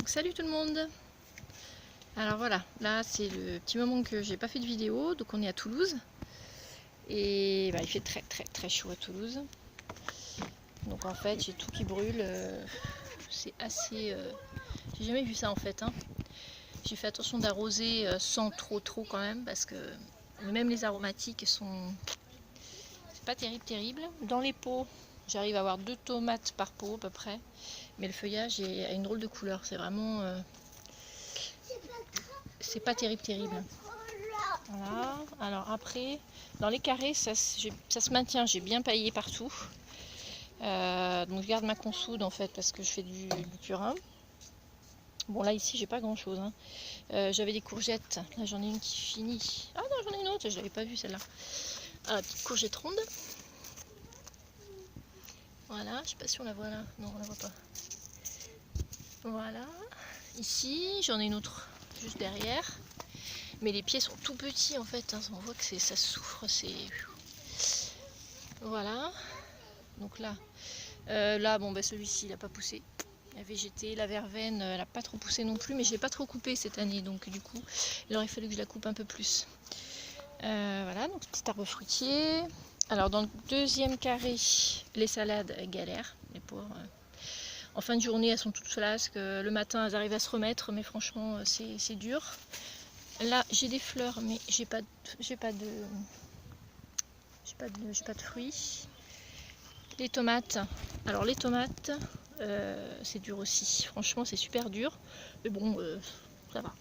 Donc salut tout le monde. Alors voilà, là c'est le petit moment que j'ai pas fait de vidéo, donc on est à Toulouse et bah, il fait très chaud à Toulouse. Donc en fait j'ai tout qui brûle, c'est assez... J'ai jamais vu ça en fait, hein. J'ai fait attention d'arroser sans trop quand même, parce que même les aromatiques sont... C'est pas terrible. Dans les pots, j'arrive à avoir 2 tomates par pot à peu près, mais le feuillage a une drôle de couleur, c'est vraiment... c'est pas terrible. Voilà. Alors après, dans les carrés, ça se maintient, j'ai bien paillé partout. Donc je garde ma consoude en fait parce que je fais du purin. Bon là ici j'ai pas grand chose, hein. J'avais des courgettes, là j'en ai une qui finit. Ah non, j'en ai une autre, je l'avais pas vue celle-là. Ah, la petite courgette ronde. Voilà, je sais pas si on la voit là. Non, on la voit pas. Voilà. Ici j'en ai une autre juste derrière. Mais les pieds sont tout petits en fait, hein. On voit que ça souffre, c'est... Voilà. Donc là, bon, bah, celui-ci il n'a pas poussé. La végétée, la verveine, elle n'a pas trop poussé non plus, mais je l'ai pas trop coupé cette année, donc du coup, il aurait fallu que je la coupe un peu plus. Voilà, donc petit arbre fruitier. Alors dans le deuxième carré, les salades galèrent, les pauvres. En fin de journée, elles sont toutes flasques. Le matin, elles arrivent à se remettre, mais franchement, c'est dur. Là, j'ai des fleurs, mais j'ai pas de fruits. Les tomates. Alors les tomates, c'est dur aussi. Franchement, c'est super dur. Mais bon, ça va.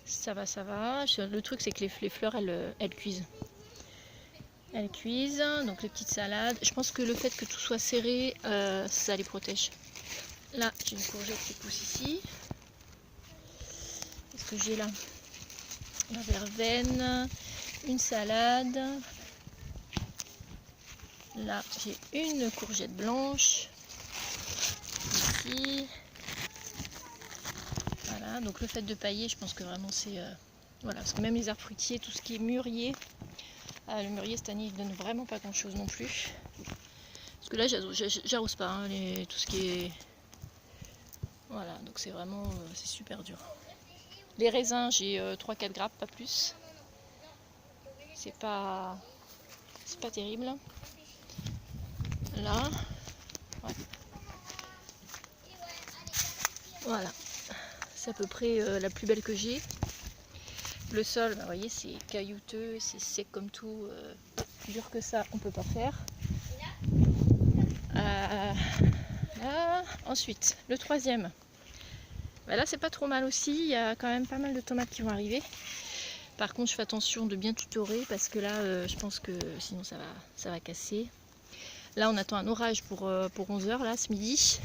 Ça va. Le truc, c'est que les fleurs, elles cuisent. Elles cuisent. Donc les petites salades. Je pense que le fait que tout soit serré, ça les protège. Là, j'ai une courgette qui pousse ici. Qu'est-ce que j'ai là? La verveine, une salade. Là, j'ai une courgette blanche. Ici. Voilà, donc le fait de pailler, je pense que vraiment c'est... voilà, parce que même les arbres fruitiers, tout ce qui est mûrier, le mûrier cette année, il donne vraiment pas grand-chose non plus. Parce que là, j'arrose pas, hein, tout ce qui est... Voilà, donc c'est vraiment... c'est super dur. Les raisins, j'ai 3-4 grappes, pas plus. C'est pas terrible. Là, ouais. Voilà, c'est à peu près la plus belle que j'ai. Le sol, bah, vous voyez, c'est caillouteux, c'est sec comme tout. Plus dur que ça, on peut pas faire. Là. Ensuite, le troisième. Bah, là, c'est pas trop mal aussi. Il y a quand même pas mal de tomates qui vont arriver. Par contre, je fais attention de bien tout aurer parce que là, je pense que sinon ça va casser. Là, on attend un orage pour 11 h là, ce midi.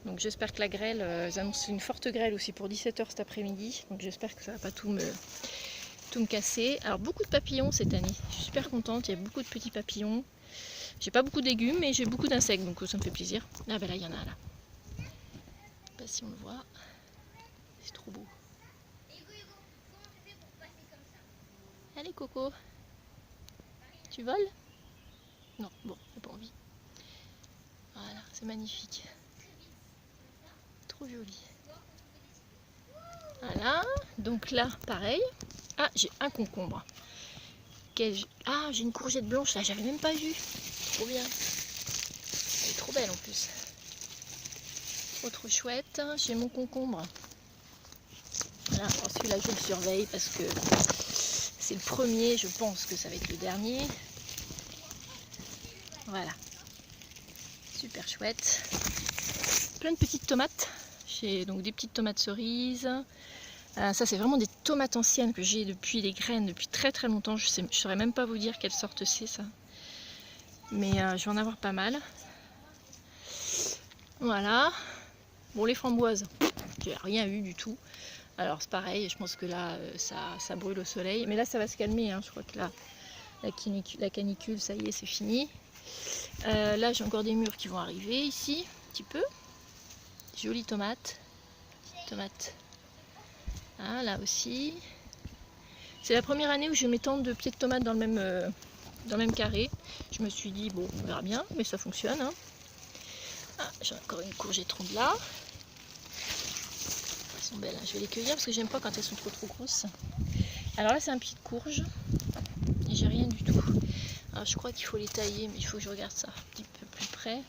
Donc j'espère que la grêle, ils annoncent une forte grêle aussi pour 17 h cet après-midi. Donc j'espère que ça va pas tout me casser. Alors beaucoup de papillons cette année. Je suis super contente, il y a beaucoup de petits papillons. J'ai pas beaucoup de légumes, mais j'ai beaucoup d'insectes, donc ça me fait plaisir. Ah ben là, il y en a là. Je sais pas si on le voit. C'est trop beau. Allez Coco. Tu voles? Non, bon, j'ai pas envie. Voilà, c'est magnifique. Trop joli. Voilà, donc là, pareil. Ah, j'ai un concombre. Ah, j'ai une courgette blanche, là, j'avais même pas vu. Trop bien. Elle est trop belle en plus. Trop chouette. J'ai mon concombre. Voilà, alors celui-là, je le surveille parce que c'est le premier, je pense que ça va être le dernier. Voilà. Super chouette. Plein de petites tomates. J'ai donc des petites tomates cerises. Ça, c'est vraiment des tomates anciennes que j'ai depuis les graines, depuis très longtemps. Je saurais même pas vous dire quelle sorte c'est ça. Mais je vais en avoir pas mal. Voilà. Bon, les framboises, j'ai rien eu du tout. Alors c'est pareil, je pense que là, ça brûle au soleil. Mais là, ça va se calmer, hein. Je crois que là, la canicule, ça y est, c'est fini. Là, j'ai encore des mûres qui vont arriver ici, un petit peu. Jolies tomates. Tomates. Ah, là aussi. C'est la première année où je mets tant de pieds de tomates dans le même carré. Je me suis dit, bon, on verra bien, mais ça fonctionne, hein. Ah, j'ai encore une courgette ronde là. Bon, ben là, je vais les cueillir parce que j'aime pas quand elles sont trop grosses. Alors là, c'est un pied de courge. Et j'ai rien du tout. Alors je crois qu'il faut les tailler, mais il faut que je regarde ça un petit peu plus près.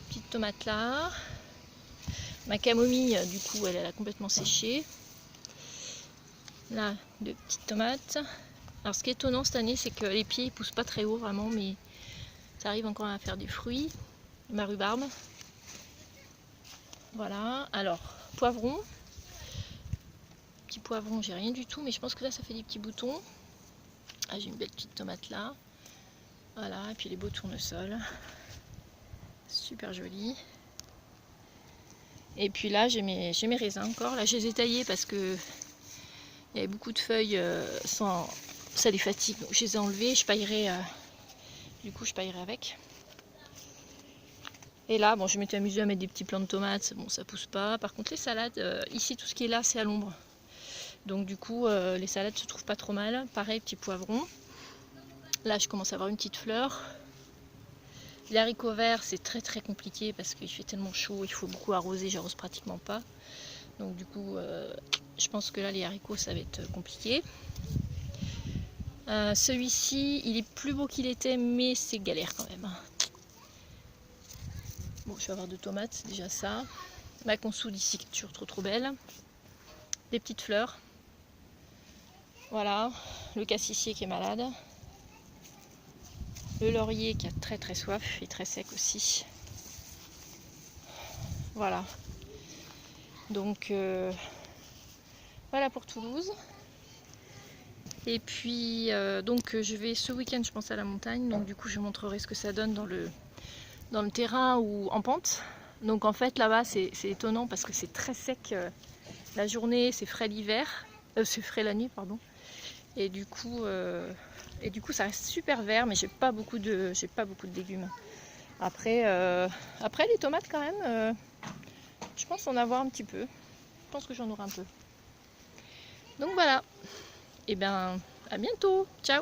Petite tomate là. Ma camomille, du coup, elle a complètement séché. Là, deux petites tomates. Alors ce qui est étonnant cette année, c'est que les pieds ne poussent pas très haut vraiment, mais ça arrive encore à faire des fruits. Ma rhubarbe. Voilà. Alors, poivron. Petit poivron, j'ai rien du tout, mais je pense que là, ça fait des petits boutons. Ah, j'ai une belle petite tomate là. Voilà, et puis les beaux tournesols. Super joli. Et puis là, j'ai mes raisins encore. Là, je les ai taillés parce que il y avait beaucoup de feuilles ça les fatigue. Donc, je les ai enlevées. Je paillerai, du coup, je paillerai avec. Et là, bon, je m'étais amusée à mettre des petits plants de tomates. Bon, ça pousse pas. Par contre, les salades, ici, tout ce qui est là, c'est à l'ombre. Donc, du coup, les salades se trouvent pas trop mal. Pareil, petit poivron. Là, je commence à avoir une petite fleur. Les haricots verts, c'est très compliqué parce qu'il fait tellement chaud, il faut beaucoup arroser, j'arrose pratiquement pas. Donc du coup, je pense que là, les haricots, ça va être compliqué. Celui-ci, il est plus beau qu'il était, mais c'est galère quand même. Bon, je vais avoir 2 tomates, c'est déjà ça. Ma consoude ici, qui est toujours trop belle. Des petites fleurs. Voilà, le cassissier qui est malade. Le laurier qui a très soif et très sec aussi. Voilà. Donc voilà pour Toulouse. Et puis donc je vais ce week-end, je pense, à la montagne. Donc du coup je vous montrerai ce que ça donne dans le terrain ou en pente. Donc en fait là-bas c'est étonnant parce que c'est très sec la journée, c'est frais l'hiver, c'est frais la nuit pardon. Et du coup ça reste super vert, mais j'ai pas beaucoup de légumes. Après les tomates quand même, je pense en avoir un petit peu. Je pense que j'en aurai un peu. Donc voilà. Et bien à bientôt. Ciao.